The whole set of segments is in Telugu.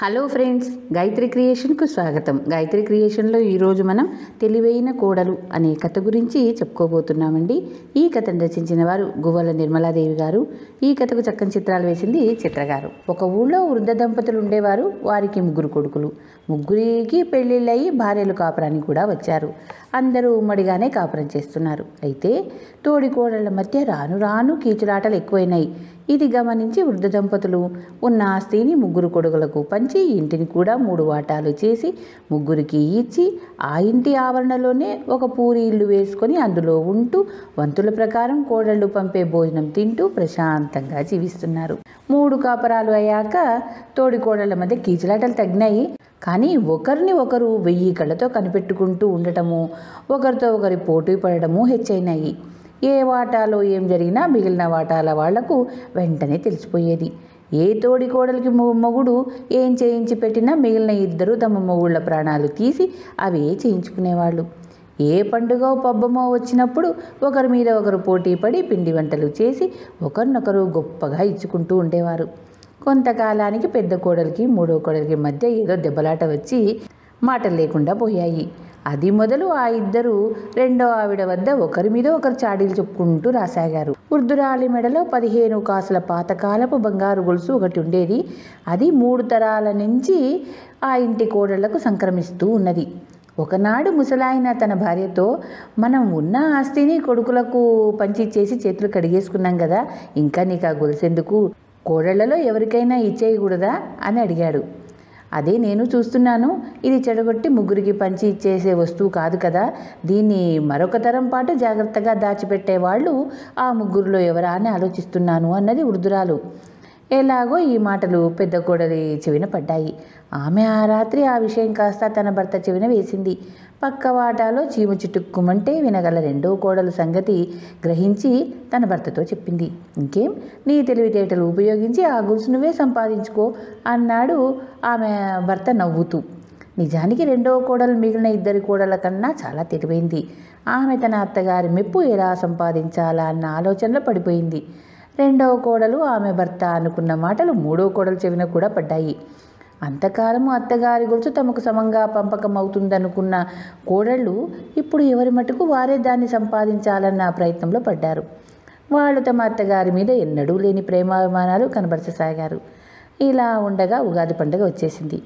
హలో ఫ్రెండ్స్, గాయత్రి క్రియేషన్కు స్వాగతం. గాయత్రి క్రియేషన్లో ఈరోజు మనం తెలివైన కోడలు అనే కథ గురించి చెప్పుకోబోతున్నామండి. ఈ కథను రచించిన వారు గువ్వల నిర్మలాదేవి గారు. ఈ కథకు చక్కని చిత్రాలు వేసింది చిత్రగారు. ఒక ఊళ్ళో వృద్ధ దంపతులు ఉండేవారు. వారికి 3 కొడుకులు. ముగ్గురికి పెళ్ళిళ్ళయి భార్యలు కాపురానికి కూడా వచ్చారు. అందరూ ఉమ్మడిగానే కాపురం చేస్తున్నారు. అయితే తోడి కోడళ్ల మధ్య రాను రాను కీచులాటలు ఎక్కువైనాయి. ఇది గమనించి వృద్ధ దంపతులు ఉన్న ఆస్తిని 3 కొడుకులకు పంచి ఇంటిని కూడా 3 వాటాలు చేసి ముగ్గురికి ఇచ్చి ఆ ఇంటి ఆవరణలోనే ఒక పూరి ఇల్లు వేసుకొని అందులో ఉంటూ వంతుల ప్రకారం కోడళ్ళు పంపే భోజనం తింటూ ప్రశాంతంగా జీవిస్తున్నారు. 3 కాపరాలు అయ్యాక తోడి కోడళ్ల మధ్య కీచులాటలు తగ్గినాయి. కానీ ఒకరిని ఒకరు 1000 కళ్ళతో కనిపెట్టుకుంటూ ఉండటము, ఒకరితో ఒకరి పోటీ పడటము హెచ్చైనాయి. ఏ వాటాలో ఏం జరిగినా మిగిలిన వాటాల వాళ్లకు వెంటనే తెలిసిపోయేది. ఏ తోడి కోడలికి మొగుడు ఏం చేయించి పెట్టినా మిగిలిన ఇద్దరు తమ మొగుళ్ళ ప్రాణాలు తీసి అవే చేయించుకునేవాళ్ళు. ఏ పండుగ పబ్బమో వచ్చినప్పుడు ఒకరి మీద ఒకరు పోటీ పడి పిండి వంటలు చేసి ఒకరినొకరు గొప్పగా ఇచ్చుకుంటూ ఉండేవారు. కొంతకాలానికి పెద్ద కోడలికి 3వ కోడలికి మధ్య ఏదో దెబ్బలాట వచ్చి మాటలు లేకుండా పోయాయి. అది మొదలు ఆ ఇద్దరు 2వ ఆవిడ వద్ద ఒకరి మీద ఒకరు చాడీలు చెప్పుకుంటూ రాసాగారు. వృద్ధురాలి మెడలో 15 కాసుల పాతకాలపు బంగారు గొలుసు ఒకటి ఉండేది. అది 3 తరాల నుంచి ఆ ఇంటి కోడళ్లకు సంక్రమిస్తూ ఉన్నది. ఒకనాడు ముసలాయన తన భార్యతో, మనం ఉన్న ఆస్తిని కొడుకులకు పంచిచ్చేసి చేతులు కడిగేసుకున్నాం కదా, ఇంకా నీకు ఆ గొలుసెందుకు, కోడళ్లలో ఎవరికైనా ఇచ్చేయకూడదా అని అడిగాడు. అదే నేను చూస్తున్నాను. ఇది చెడగొట్టి ముగ్గురికి పంచి ఇచ్చేసే వస్తువు కాదు కదా, దీన్ని మరొక తరం పాటు జాగ్రత్తగా దాచిపెట్టేవాళ్ళు ఆ ముగ్గురులో ఎవరా అని ఆలోచిస్తున్నాను అన్నది వృద్ధురాలు. ఎలాగో ఈ మాటలు పెద్ద కోడలి చెవిన పడ్డాయి. ఆమె ఆ రాత్రి ఆ విషయం కాస్త తన భర్త చెవిన వేసింది. పక్క వాటాలో చీమ చిటుక్కుమంటే వినగల 2వ కోడలు సంగతి గ్రహించి తన భర్తతో చెప్పింది. ఇంకేం, నీ తెలివితేటలు ఉపయోగించి ఆ గొలుసు నువ్వే సంపాదించుకో అన్నాడు ఆమె భర్త నవ్వుతూ. నిజానికి 2వ కోడలు మిగిలిన 2 కోడల కన్నా చాలా తెలివైంది. ఆమె తన అత్తగారి మెప్పు ఎలా సంపాదించాలా అన్న ఆలోచనలో పడిపోయింది. 2వ కోడలు ఆమె భర్త అనుకున్న మాటలు 3వ కోడలు చెవిన కూడా పడ్డాయి. అంతకాలము అత్తగారి గొలుసు తమకు సమంగా పంపకం అవుతుందనుకున్న కోడళ్ళు ఇప్పుడు ఎవరి మటుకు వారే దాన్ని సంపాదించాలన్న ప్రయత్నంలో పడ్డారు. వాళ్ళు తమ అత్తగారి మీద ఎన్నడూ లేని ప్రేమాభిమానాలు కనబరచసాగారు. ఇలా ఉండగా ఉగాది పండుగ వచ్చేసింది.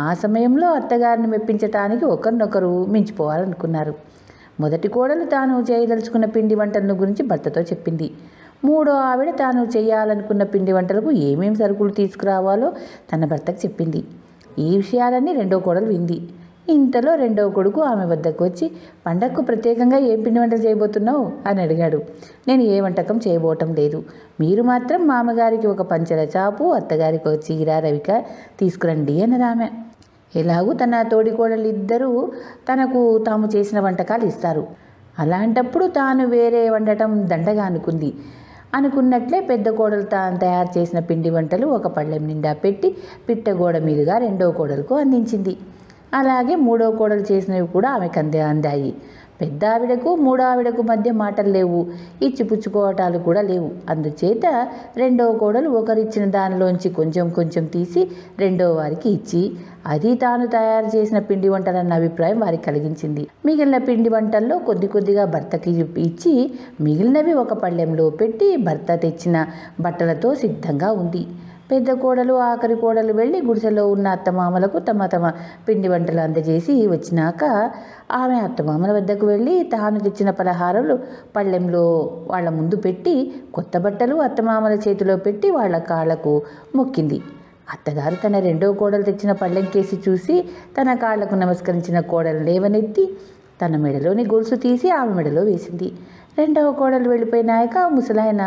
ఆ సమయంలో అత్తగారిని మెప్పించటానికి ఒకరినొకరు మించిపోవాలనుకున్నారు. మొదటి కోడలు తాను చేయదలుచుకున్న పిండి వంటలను గురించి భర్తతో చెప్పింది. 3వ ఆవిడ తాను చేయాలనుకున్న పిండి వంటలకు ఏమేం సరుకులు తీసుకురావాలో తన భర్తకు చెప్పింది. ఈ విషయాలన్నీ 2వ కోడలు వింది. ఇంతలో 2వ కొడుకు ఆమె వద్దకు వచ్చి, పండగకు ప్రత్యేకంగా ఏం పిండి వంటలు చేయబోతున్నావు అని అడిగాడు. నేను ఏ వంటకం చేయబోవటం లేదు. మీరు మాత్రం మామగారికి ఒక పంచెల చాపు, అత్తగారికి ఒక చీర రవిక తీసుకురండి అన్నది ఆమె. ఎలాగూ తన తోడి కోడలు ఇద్దరూ తనకు తాము చేసిన వంటకాలు ఇస్తారు. అలాంటప్పుడు తాను వేరే వండటం దండగా అనుకున్నట్లే పెద్ద కోడలు తాను తయారు చేసిన పిండి వంటలు ఒక పళ్ళెం నిండా పెట్టి పిట్టగోడ మీదుగా 2వ కోడలకు అందించింది. అలాగే 3వ కోడలు చేసినవి కూడా ఆమెకు అందాయి. పెద్ద ఆవిడకు 3వ ఆవిడకు మధ్య మాటలు లేవు, ఇచ్చిపుచ్చుకోవటాలు కూడా లేవు. అందుచేత 2వ కోడలు ఒకరిచ్చిన దానిలోంచి కొంచెం కొంచెం తీసి 2వ వారికి ఇచ్చి, అది తాను తయారు చేసిన పిండి వంటలన్న అభిప్రాయం వారికి కలిగించింది. మిగిలిన పిండి వంటల్లో కొద్ది కొద్దిగా భర్తకి ఇచ్చి మిగిలినవి ఒక పళ్ళెంలో పెట్టి భర్త తెచ్చిన బట్టలతో సిద్ధంగా ఉంది. పెద్ద కోడలు ఆఖరి కోడలు వెళ్ళి గుడిసెలో ఉన్న అత్తమామలకు తమ పిండి వంటలు అందజేసి వచ్చినాక ఆమె అత్తమామల వద్దకు వెళ్ళి తాను తెచ్చిన పలహారాలు పళ్ళెంలో వాళ్ళ ముందు పెట్టి కొత్త బట్టలు అత్తమామల చేతిలో పెట్టి వాళ్ళ కాళ్లకు మొక్కింది. అత్తగారు తన 2వ కోడలు తెచ్చిన పళ్ళెం కేసి చూసి తన కాళ్లకు నమస్కరించిన కోడలు లేవనెత్తి తన మెడలోని గొలుసు తీసి ఆమె మెడలో వేసింది. 2వ కోడలు వెళ్ళిపోయినాక ముసలాయన,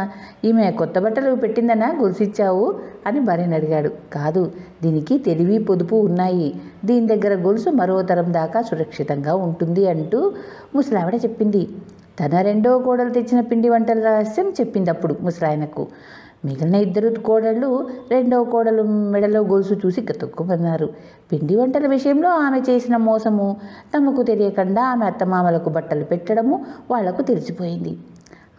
ఈమె కొత్త బట్టలు పెట్టిందనా గొలుసు ఇచ్చావు అని భార్యను అడిగాడు. కాదు, దీనికి తెలివి పొదుపు ఉన్నాయి. దీని దగ్గర గొలుసు మరో తరం దాకా సురక్షితంగా ఉంటుంది అంటూ ముసలావిడ చెప్పింది. తన 2వ కోడలు తెచ్చిన పిండి వంటల రహస్యం చెప్పింది అప్పుడు ముసలాయనకు. మిగిలిన 2 కోడళ్ళు 2వ కోడలు మెడలో గొలుసు చూసి గతుక్కుమన్నారు. పిండి వంటల విషయంలో ఆమె చేసిన మోసము తమకు తెలియకుండా ఆమె అత్తమామలకు బట్టలు పెట్టడము వాళ్లకు తెలిసిపోయింది.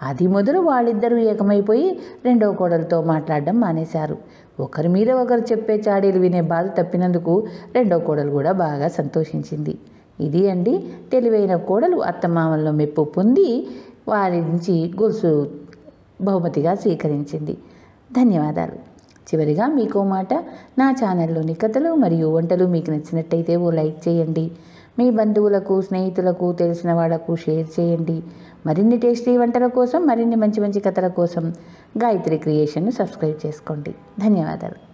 అది మొదలు వాళ్ళిద్దరూ ఏకమైపోయి రెండో కోడలతో మాట్లాడడం మానేశారు. ఒకరి మీద ఒకరు చెప్పే చాడీలు వినే బాధ తప్పినందుకు రెండో కోడలు కూడా బాగా సంతోషించింది. ఇది అండి తెలివైన కోడలు అత్తమామల్లో మెప్పు పొంది వారి నుంచి గొలుసు బహుమతిగా స్వీకరించింది. ధన్యవాదాలు. చివరిగా మీకో మాట, నా ఛానల్లోని కథలు మరియు వంటలు మీకు నచ్చినట్టయితే ఓ లైక్ చేయండి. మీ బంధువులకు, స్నేహితులకు, తెలిసిన వాళ్ళకు షేర్ చేయండి. మరిన్ని టేస్టీ వంటల కోసం, మరిన్ని మంచి మంచి కథల కోసం గాయత్రి క్రియేషన్ను సబ్స్క్రైబ్ చేసుకోండి. ధన్యవాదాలు.